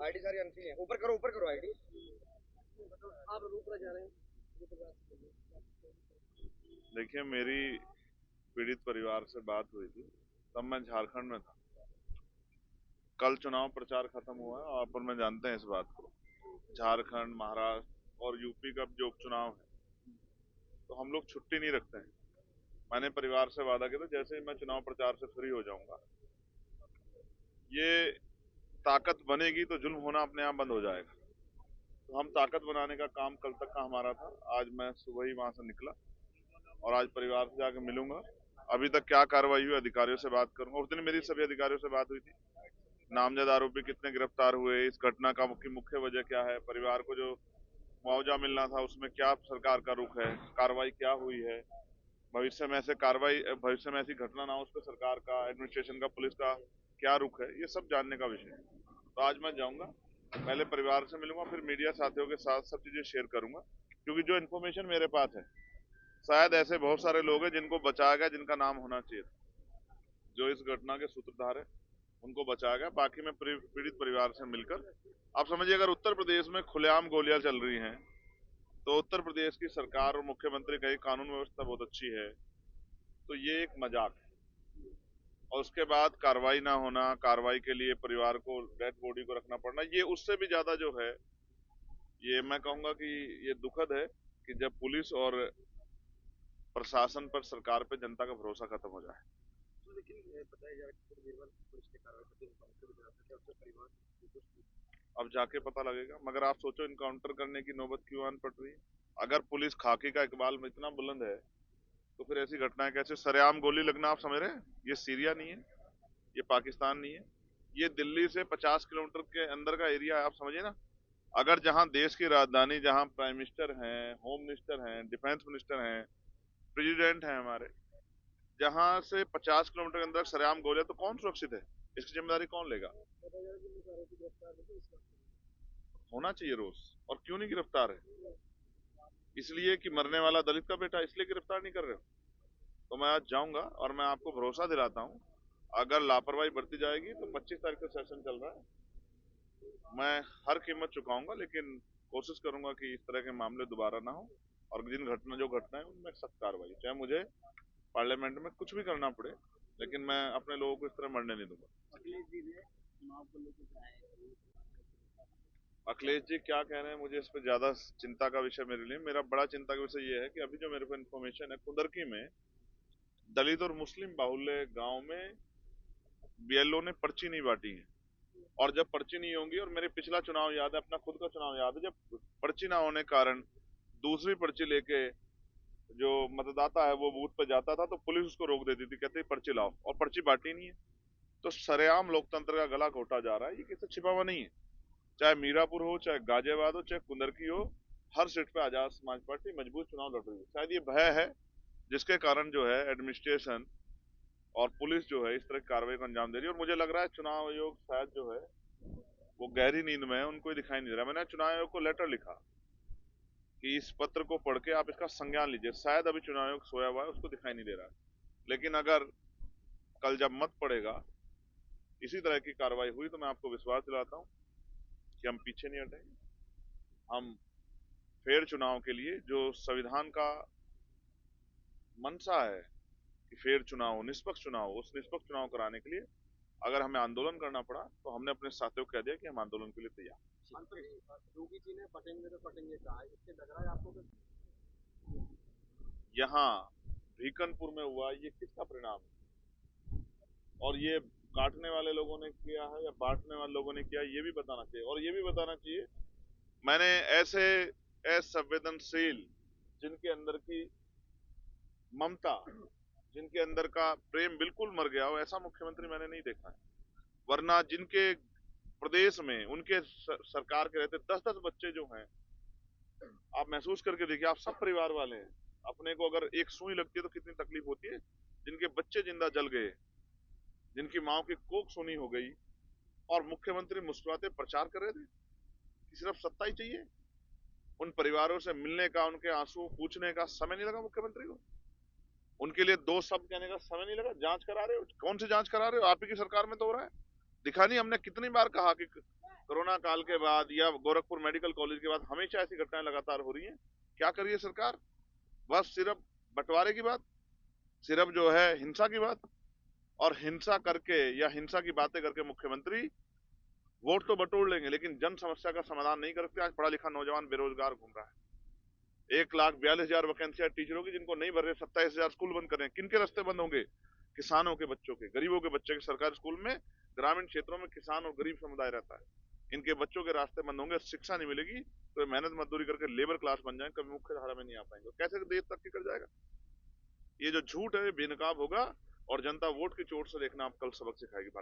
ID सारी अनफी है। ऊपर करो आईडी। आप रूप जा रहे हैं। देखिए, मेरी पीड़ित परिवार से बात हुई थी तब मैं झारखंड में था। कल चुनाव प्रचार खत्म हुआ है, आप और मैं जानते हैं इस बात को। झारखंड, महाराष्ट्र और यूपी का जो उपचुनाव है, तो हम लोग छुट्टी नहीं रखते हैं। मैंने परिवार से वादा किया था जैसे ही मैं चुनाव प्रचार से फ्री हो जाऊंगा, ये ताकत बनेगी तो जुल्म होना अपने आप बंद हो जाएगा। तो हम ताकत बनाने का काम कल तक का हमारा था। आज मैं सुबह ही वहां से निकला और आज परिवार से जाकर मिलूंगा। अभी तक क्या कार्रवाई हुई, अधिकारियों से बात करूंगा। उस दिन मेरी सभी अधिकारियों से बात हुई थी। नामजद आरोपी कितने गिरफ्तार हुए, इस घटना का मुख्य वजह क्या है, परिवार को जो मुआवजा मिलना था उसमें क्या सरकार का रुख है, कार्रवाई क्या हुई है, भविष्य में ऐसी घटना ना हो उस पर सरकार का, एडमिनिस्ट्रेशन का, पुलिस का क्या रुख है, ये सब जानने का विषय है। तो आज मैं जाऊंगा, पहले परिवार से मिलूंगा, फिर मीडिया साथियों के साथ सब चीजें शेयर करूंगा। क्योंकि जो इन्फॉर्मेशन मेरे पास है, शायद ऐसे बहुत सारे लोग हैं जिनको बचाया गया, जिनका नाम होना चाहिए, जो इस घटना के सूत्रधार है उनको बचाया गया। बाकी मैं पीड़ित परिवार से मिलकर, आप समझिए अगर उत्तर प्रदेश में खुलेआम गोलियां चल रही हैं तो उत्तर प्रदेश की सरकार और मुख्यमंत्री कही कानून व्यवस्था बहुत अच्छी है, तो ये एक मजाक है। और उसके बाद कार्रवाई ना होना, कार्रवाई के लिए परिवार को डेड बॉडी को रखना पड़ना, ये उससे भी ज्यादा जो है, ये मैं कहूंगा कि ये दुखद है कि जब पुलिस और प्रशासन पर, सरकार पे जनता का भरोसा खत्म हो जाए। तो लेकिन बताया जा रहा है कि निर्मल पुलिस ने कार्रवाई करते हुए काउंटर भी करा था, उसका परिवार अब जाके पता लगेगा। मगर आप सोचो, इनकाउंटर करने की नौबत क्यों आन पड़ रही है? अगर पुलिस खाकी का इकबाल में इतना बुलंद है तो फिर ऐसी घटनाएं कैसे? सरेआम गोली लगना, आप समझ रहे हैं? ये सीरिया नहीं है, ये पाकिस्तान नहीं है, ये दिल्ली से 50 किलोमीटर के अंदर का एरिया है। आप समझिए ना, अगर जहां देश की राजधानी, जहां प्राइम मिनिस्टर हैं, होम मिनिस्टर हैं, डिफेंस मिनिस्टर हैं, प्रेसिडेंट हैं हमारे, जहां से 50 किलोमीटर के अंदर सरेआम गोलियां, तो कौन सुरक्षित है? इसकी जिम्मेदारी कौन लेगा? होना चाहिए रोज। और क्यों नहीं गिरफ्तार है? इसलिए कि मरने वाला दलित का बेटा, इसलिए गिरफ्तार नहीं कर रहे हो? तो मैं आज जाऊंगा और मैं आपको भरोसा दिलाता हूं, अगर लापरवाही बढ़ती जाएगी तो 25 तारीख का सेशन चल रहा है, मैं हर कीमत चुकाऊंगा, लेकिन कोशिश करूंगा कि इस तरह के मामले दोबारा ना हो। और जो घटना है उनमें सख्त कार्रवाई, चाहे मुझे पार्लियामेंट में कुछ भी करना पड़े, लेकिन मैं अपने लोगों को इस तरह मरने नहीं दूंगा। अखिलेश जी ने चुनाव को लेकर आए। अखिलेश जी क्या कह रहे हैं, मुझे इस पर ज्यादा चिंता का विषय मेरे लिए, मेरा बड़ा चिंता का विषय ये है कि अभी जो मेरे को इन्फॉर्मेशन है, कुंदरकी में दलित और मुस्लिम बाहुल्य गांव में बीएलओ ने पर्ची नहीं बांटी है। और जब पर्ची नहीं होंगी, और मेरे पिछला चुनाव याद है, अपना खुद का चुनाव याद है, जब पर्ची ना होने के कारण दूसरी पर्ची लेके जो मतदाता है वो बूथ पे जाता था तो पुलिस उसको रोक देती थी, कहते पर्ची लाओ, और पर्ची बांटी नहीं है। तो सरेआम लोकतंत्र का गला घोटा जा रहा है, ये किसी छिपा हुआ नहीं है। चाहे मीरापुर हो, चाहे गाजियाबाद हो, चाहे कुंदरकी हो, हर सीट पे आजाद समाज पार्टी मजबूत चुनाव लड़ रही है। शायद ये भय है जिसके कारण जो है एडमिनिस्ट्रेशन और पुलिस जो है इस तरह की कार्रवाई को अंजाम दे रही है। और मुझे लग रहा है चुनाव आयोग शायद जो है वो गहरी नींद में है, उनको ही दिखाई नहीं दे रहा। मैंने चुनाव आयोग को लेटर लिखा कि इस पत्र को पढ़ के आप इसका संज्ञान लीजिए। शायद अभी चुनाव आयोग सोया हुआ है, उसको दिखाई नहीं दे रहा है, लेकिन अगर कल जब मत पड़ेगा, इसी तरह की कार्रवाई हुई, तो मैं आपको विश्वास दिलाता हूं कि हम पीछे नहीं हटेंगे। हम फेयर चुनाव के लिए, जो संविधान का मंशा है कि फेयर चुनाव हो, निष्पक्ष चुनाव हो, उस निष्पक्ष चुनाव कराने के लिए अगर हमें आंदोलन करना पड़ा तो हमने अपने साथियों को कह दिया कि हम आंदोलन के लिए तैयार। योगी जी ने पटेंगे तो पटेंगे कहा, इससे लग रहा है आपको कि यहाँ भीकनपुर में हुआ, ये किसका परिणाम है? और ये काटने वाले लोगों ने किया है या बांटने वाले लोगों ने किया, ये भी बताना चाहिए। और ये भी बताना चाहिए, मैंने ऐसे असंवेदनशील, जिनके अंदर की ममता, जिनके अंदर का प्रेम बिल्कुल मर गया हो, ऐसा मुख्यमंत्री मैंने नहीं देखा है। वरना जिनके प्रदेश में उनके सरकार के रहते 10-10 बच्चे जो हैं, आप महसूस करके देखिए, आप सब परिवार वाले हैं, अपने को अगर एक सुई लगती है तो कितनी तकलीफ होती है। जिनके बच्चे जिंदा जल गए, जिनकी माँ की कोख सूनी हो गई, और मुख्यमंत्री मुस्कुराते प्रचार कर रहे थे कि सिर्फ सत्ता ही चाहिए। उन परिवारों से मिलने का, उनके आंसू पूछने का समय नहीं लगा मुख्यमंत्री को? उनके लिए दो शब्द कहने का समय नहीं लगा? जांच करा रहे हो, कौन सी जांच करा रहे हो? आप ही की सरकार में तो हो रहा है। दिखा नहीं? हमने कितनी बार कहा कि कोरोना काल के बाद या गोरखपुर मेडिकल कॉलेज के बाद हमेशा ऐसी घटनाएं लगातार हो रही हैं। क्या कर रही है सरकार? बस सिर्फ बंटवारे की बात, सिर्फ जो है हिंसा की बात, और हिंसा करके या हिंसा की बातें करके मुख्यमंत्री वोट तो बटोर लेंगे लेकिन जन समस्या का समाधान नहीं करते। आज पढ़ा लिखा नौजवान बेरोजगार घूम रहा है। 1,42,000 वैकेंसियां टीचरों की जिनको नहीं भर रहे, 27,000 स्कूल बंद कर रहे हैं। किनके रास्ते बंद होंगे? किसानों के बच्चों के, गरीबों के बच्चे के। सरकारी स्कूल में ग्रामीण क्षेत्रों में किसान और गरीब समुदाय रहता है, इनके बच्चों के रास्ते बंद होंगे। शिक्षा नहीं मिलेगी तो मेहनत मजदूरी करके लेबर क्लास बन जाए, कभी मुख्य धारा में नहीं आ पाएंगे। कैसे देश तरक्की कर जाएगा? ये जो झूठ है बेनकाब होगा और जनता वोट की चोट से देखना आप कल सबक सिखाएगी भारत।